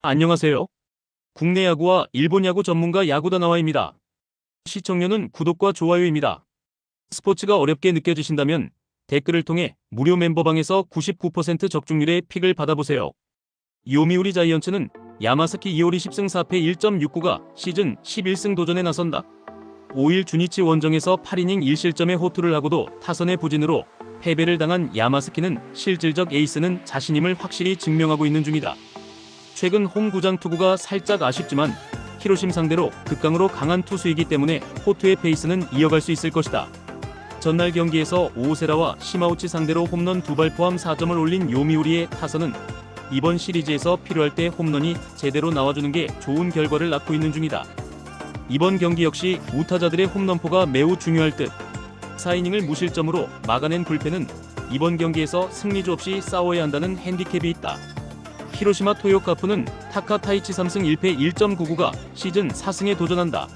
안녕하세요. 국내 야구와 일본 야구 전문가 야구다나와입니다. 시청료는 구독과 좋아요입니다. 스포츠가 어렵게 느껴지신다면 댓글을 통해 무료 멤버방에서 99% 적중률의 픽을 받아보세요. 요미우리 자이언츠는 야마사키 이오리 10승 4패 1.69가 시즌 11승 도전에 나선다. 5일 주니치 원정에서 8이닝 1실점의 호투를 하고도 타선의 부진으로 패배를 당한 야마사키는 실질적 에이스는 자신임을 확실히 증명하고 있는 중이다. 최근 홈구장 투구가 살짝 아쉽지만 히로심 상대로 극강으로 강한 투수이기 때문에 호투의 페이스는 이어갈 수 있을 것이다. 전날 경기에서 오세라와 시마우치 상대로 홈런 2발 포함 4점을 올린 요미우리의 타선은 이번 시리즈에서 필요할 때 홈런이 제대로 나와주는 게 좋은 결과를 낳고 있는 중이다. 이번 경기 역시 우타자들의 홈런포가 매우 중요할 듯. 4이닝을 무실점으로 막아낸 불펜은 이번 경기에서 승리조 없이 싸워야 한다는 핸디캡이 있다. 히로시마 토요카프는 타카 타이치 3승 1패 1.99가 시즌 4승에 도전한다.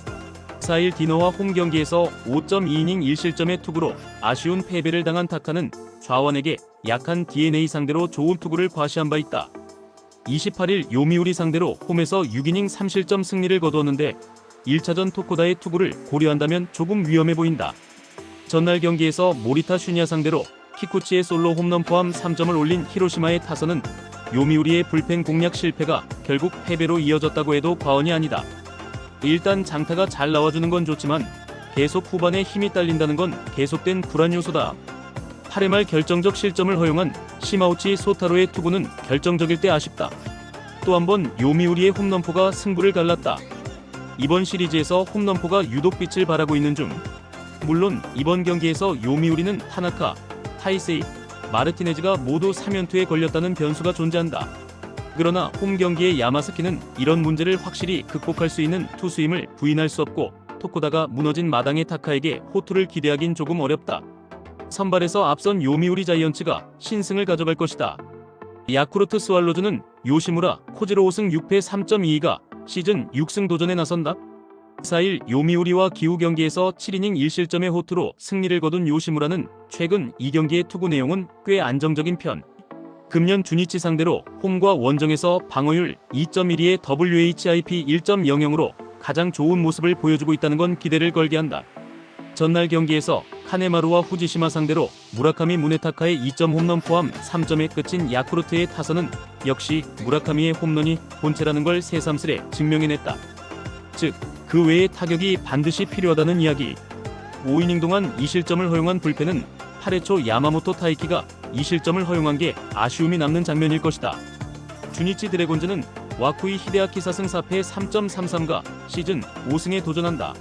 4일 디너와 홈 경기에서 5.2이닝 1실점의 투구로 아쉬운 패배를 당한 타카는 좌완에게 약한 DNA 상대로 좋은 투구를 과시한 바 있다. 28일 요미우리 상대로 홈에서 6이닝 3실점 승리를 거두었는데 1차전 토코다의 투구를 고려한다면 조금 위험해 보인다. 전날 경기에서 모리타 슈니아 상대로 키쿠치의 솔로 홈런 포함 3점을 올린 히로시마의 타선은 요미우리의 불펜 공략 실패가 결국 패배로 이어졌다고 해도 과언이 아니다. 일단 장타가 잘 나와주는 건 좋지만 계속 후반에 힘이 딸린다는 건 계속된 불안 요소다. 8회 말 결정적 실점을 허용한 시마우치 소타로의 투구는 결정적일 때 아쉽다. 또 한 번 요미우리의 홈런포가 승부를 갈랐다. 이번 시리즈에서 홈런포가 유독 빛을 발하고 있는 중. 물론 이번 경기에서 요미우리는 타나카, 타이세이, 마르티네즈가 모두 3연투에 걸렸다는 변수가 존재한다. 그러나 홈 경기의 야마사키는 이런 문제를 확실히 극복할 수 있는 투수임을 부인할 수 없고 토코다가 무너진 마당의 타카에게 호투를 기대하긴 조금 어렵다. 선발에서 앞선 요미우리 자이언츠가 신승을 가져갈 것이다. 야쿠르트 스왈로즈는 요시무라, 코지로 5승 6패 3.22가 시즌 6승 도전에 나선다. 4일 요미우리와 기후 경기에서 7이닝 1실점의 호투로 승리를 거둔 요시무라는 최근 2경기의 투구 내용은 꽤 안정적인 편. 금년 주니치 상대로 홈과 원정에서 방어율 2.12의 WHIP 1.00으로 가장 좋은 모습을 보여주고 있다는 건 기대를 걸게 한다. 전날 경기에서 카네마루와 후지시마 상대로 무라카미 무네타카의 2점 홈런 포함 3점에 끝인 야쿠르트의 타선은 역시 무라카미의 홈런이 본체라는 걸 새삼스레 증명해냈다. 즉, 그 외의 타격이 반드시 필요하다는 이야기. 5이닝 동안 2실점을 허용한 불펜은 8회 초 야마모토 타이키가 2실점을 허용한 게 아쉬움이 남는 장면일 것이다. 주니치 드래곤즈는 와쿠이 히데아키 4승 4패 3.33가 시즌 5승에 도전한다.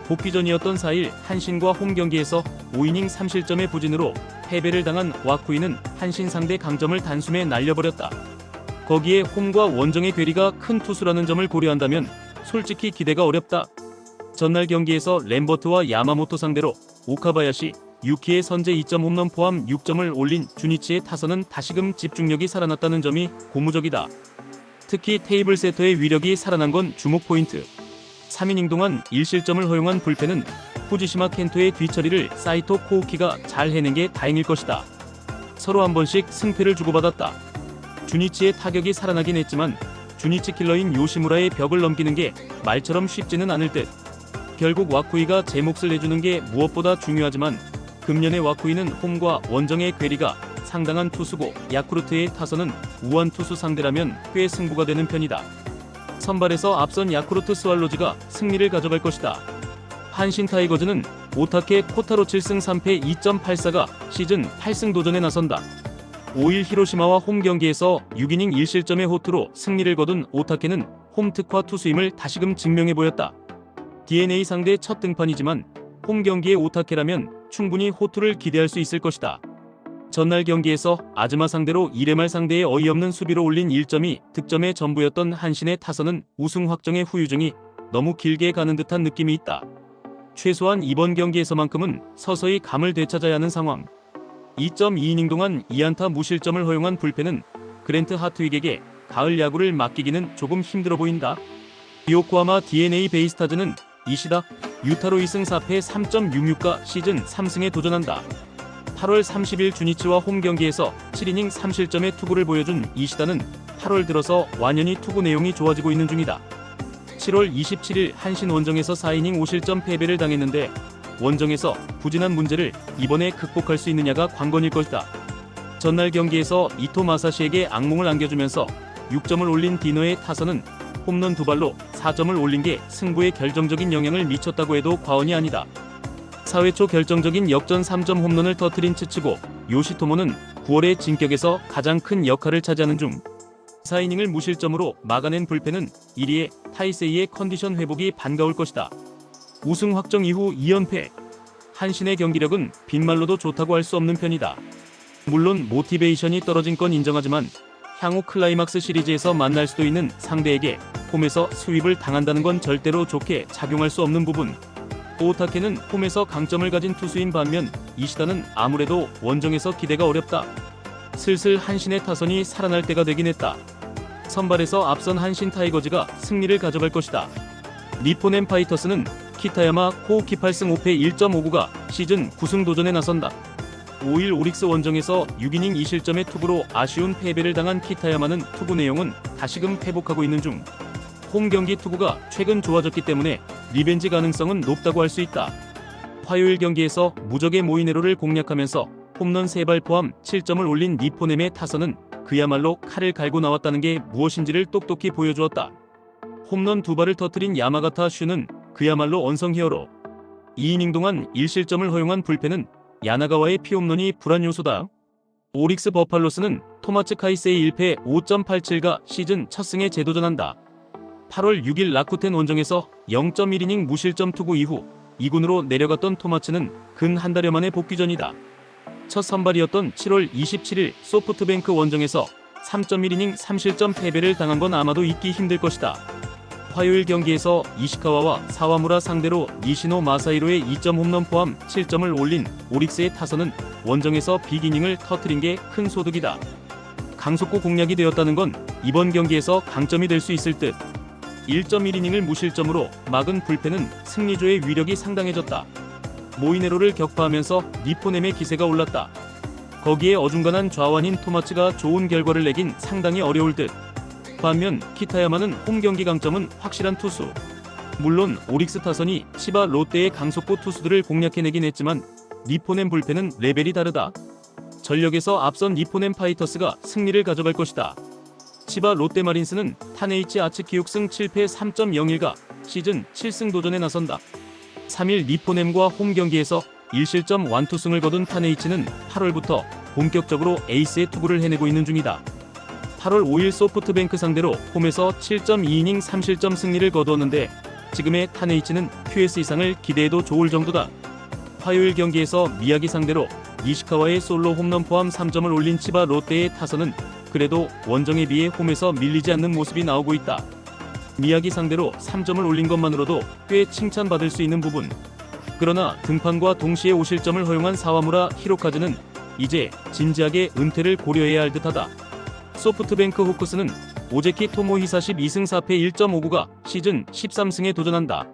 복귀전이었던 4일 한신과 홈 경기에서 5이닝 3실점의 부진으로 패배를 당한 와쿠이는 한신 상대 강점을 단숨에 날려버렸다. 거기에 홈과 원정의 괴리가 큰 투수라는 점을 고려한다면 솔직히 기대가 어렵다. 전날 경기에서 램버트와 야마모토 상대로 오카바야시, 유키의 선제 2점 홈런 포함 6점을 올린 주니치의 타선은 다시금 집중력이 살아났다는 점이 고무적이다. 특히 테이블 세터의 위력이 살아난 건 주목 포인트. 3이닝 동안 1실점을 허용한 불펜은 후지시마 켄토의 뒤처리를 사이토 코우키가 잘 해낸 게 다행일 것이다. 서로 한 번씩 승패를 주고받았다. 주니치의 타격이 살아나긴 했지만 주니치 킬러인 요시무라의 벽을 넘기는 게 말처럼 쉽지는 않을 듯. 결국 와쿠이가 제 몫을 내주는 게 무엇보다 중요하지만 금년의 와쿠이는 홈과 원정의 괴리가 상당한 투수고 야쿠르트의 타선은 우한 투수 상대라면 꽤 승부가 되는 편이다. 선발에서 앞선 야쿠르트 스왈로즈가 승리를 가져갈 것이다. 한신 타이거즈는 오타케 코타로 7승 3패 2.84가 시즌 8승 도전에 나선다. 5일 히로시마와 홈 경기에서 6이닝 1실점의 호투로 승리를 거둔 오타케는 홈 특화 투수임을 다시금 증명해 보였다. DNA 상대 첫 등판이지만 홈 경기의 오타케라면 충분히 호투를 기대할 수 있을 것이다. 전날 경기에서 아즈마 상대로 1회 말 상대의 어이없는 수비로 올린 1점이 득점의 전부였던 한신의 타선은 우승 확정의 후유증이 너무 길게 가는 듯한 느낌이 있다. 최소한 이번 경기에서만큼은 서서히 감을 되찾아야 하는 상황. 2.2이닝 동안 2안타 무실점을 허용한 불펜은 그랜트 하트윅에게 가을 야구를 맡기기는 조금 힘들어 보인다. 요코하마 DNA 베이스타즈는 이시다, 유타로 2승 4패 3.66가 시즌 3승에 도전한다. 8월 30일 주니치와 홈 경기에서 7이닝 3실점의 투구를 보여준 이시다는 8월 들어서 완연히 투구 내용이 좋아지고 있는 중이다. 7월 27일 한신 원정에서 4이닝 5실점 패배를 당했는데 원정에서 부진한 문제를 이번에 극복할 수 있느냐가 관건일 것이다. 전날 경기에서 이토 마사시에게 악몽을 안겨주면서 6점을 올린 디너의 타선은 홈런 2발로 4점을 올린 게 승부에 결정적인 영향을 미쳤다고 해도 과언이 아니다. 4회 초 결정적인 역전 3점 홈런을 터뜨린 츠츠고 요시토모는 9월의 진격에서 가장 큰 역할을 차지하는 중 4이닝을 무실점으로 막아낸 불펜은 1위의 타이세이의 컨디션 회복이 반가울 것이다. 우승 확정 이후 2연패. 한신의 경기력은 빈말로도 좋다고 할 수 없는 편이다. 물론 모티베이션이 떨어진 건 인정하지만 향후 클라이막스 시리즈에서 만날 수도 있는 상대에게 홈에서 스윕을 당한다는 건 절대로 좋게 작용할 수 없는 부분. 오타케는 홈에서 강점을 가진 투수인 반면 이시다는 아무래도 원정에서 기대가 어렵다. 슬슬 한신의 타선이 살아날 때가 되긴 했다. 선발에서 앞선 한신 타이거즈가 승리를 가져갈 것이다. 니포넨 파이터스는 키타야마 코우키 8승 5패 1.59가 시즌 9승 도전에 나선다. 5일 오릭스 원정에서 6이닝 2실점의 투구로 아쉬운 패배를 당한 키타야마는 투구 내용은 다시금 회복하고 있는 중. 홈 경기 투구가 최근 좋아졌기 때문에 리벤지 가능성은 높다고 할 수 있다. 화요일 경기에서 무적의 모이네로를 공략하면서 홈런 3발 포함 7점을 올린 니포넴의 타선은 그야말로 칼을 갈고 나왔다는 게 무엇인지를 똑똑히 보여주었다. 홈런 2발을 터뜨린 야마가타 슈는 그야말로 언성 히어로. 2이닝 동안 1실점을 허용한 불펜은 야나가와의 피홈런이 불안 요소다. 오릭스 버팔로스는 토마츠 카이세이 1패 5.87가 시즌 첫 승에 재도전한다. 8월 6일 라쿠텐 원정에서 0.1이닝 무실점 투구 이후 2군으로 내려갔던 토마츠는 근 한 달여 만에 복귀 전이다. 첫 선발이었던 7월 27일 소프트뱅크 원정에서 3.1이닝 3실점 패배를 당한 건 아마도 잊기 힘들 것이다. 화요일 경기에서 이시카와와 사와무라 상대로 니시노 마사히로의 2점 홈런 포함 7점을 올린 오릭스의 타선은 원정에서 빅이닝을 터뜨린 게 큰 소득이다. 강속구 공략이 되었다는 건 이번 경기에서 강점이 될 수 있을 듯. 1.1이닝을 무실점으로 막은 불펜은 승리조의 위력이 상당해졌다. 모이네로를 격파하면서 니포넴의 기세가 올랐다. 거기에 어중간한 좌완인 토마츠가 좋은 결과를 내긴 상당히 어려울 듯. 반면 키타야마는 홈 경기 강점은 확실한 투수. 물론 오릭스 타선이 치바 롯데의 강속구 투수들을 공략해내긴 했지만 니포넴 불펜은 레벨이 다르다. 전력에서 앞선 니포넴 파이터스가 승리를 가져갈 것이다. 치바 롯데마린스는 타네이치 아츠키 6승 7패 3.01가 시즌 7승 도전에 나선다. 3일 니포넴과 홈 경기에서 1실점 완투승을 거둔 타네이치는 8월부터 본격적으로 에이스의 투구를 해내고 있는 중이다. 8월 5일 소프트뱅크 상대로 홈에서 7.2이닝 3실점 승리를 거두었는데 지금의 타네이치는 QS 이상을 기대해도 좋을 정도다. 화요일 경기에서 미야기 상대로 이시카와의 솔로 홈런 포함 3점을 올린 치바 롯데의 타선은 그래도 원정에 비해 홈에서 밀리지 않는 모습이 나오고 있다. 미야기 상대로 3점을 올린 것만으로도 꽤 칭찬받을 수 있는 부분. 그러나 등판과 동시에 5실점을 허용한 사와무라 히로카즈는 이제 진지하게 은퇴를 고려해야 할 듯하다. 소프트뱅크 호크스는 오제키 토모히사시 2승 4패 1.59가 시즌 13승에 도전한다.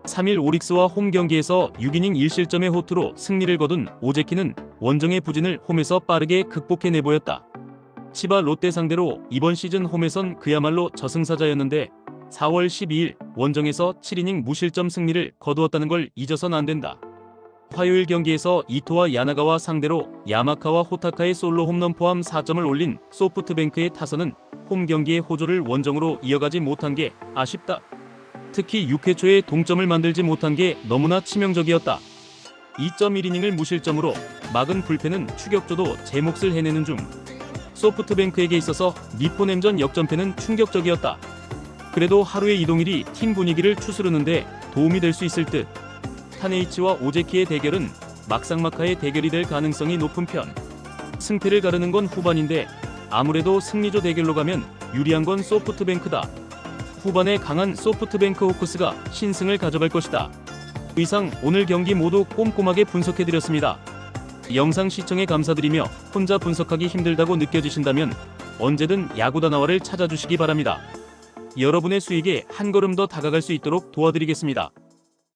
3일 오릭스와 홈 경기에서 6이닝 1실점의 호투로 승리를 거둔 오제키는 원정의 부진을 홈에서 빠르게 극복해 내보였다. 치바 롯데 상대로 이번 시즌 홈에선 그야말로 저승사자였는데 4월 12일 원정에서 7이닝 무실점 승리를 거두었다는 걸 잊어선 안 된다. 화요일 경기에서 이토와 야나가와 상대로 야마카와 호타카의 솔로 홈런 포함 4점을 올린 소프트뱅크의 타선은 홈 경기의 호조를 원정으로 이어가지 못한 게 아쉽다. 특히 6회 초에 동점을 만들지 못한 게 너무나 치명적이었다. 2.1이닝을 무실점으로 막은 불펜은 추격조도 제 몫을 해내는 중. 소프트뱅크에게 있어서 니포넴전 역전패는 충격적이었다. 그래도 하루의 이동일이 팀 분위기를 추스르는데 도움이 될 수 있을 듯. 타네이치와 오제키의 대결은 막상막하의 대결이 될 가능성이 높은 편. 승패를 가르는 건 후반인데 아무래도 승리조 대결로 가면 유리한 건 소프트뱅크다. 후반에 강한 소프트뱅크 호크스가 신승을 가져갈 것이다. 이상 오늘 경기 모두 꼼꼼하게 분석해드렸습니다. 영상 시청에 감사드리며 혼자 분석하기 힘들다고 느껴지신다면 언제든 야구다나와를 찾아주시기 바랍니다. 여러분의 수익에 한 걸음 더 다가갈 수 있도록 도와드리겠습니다.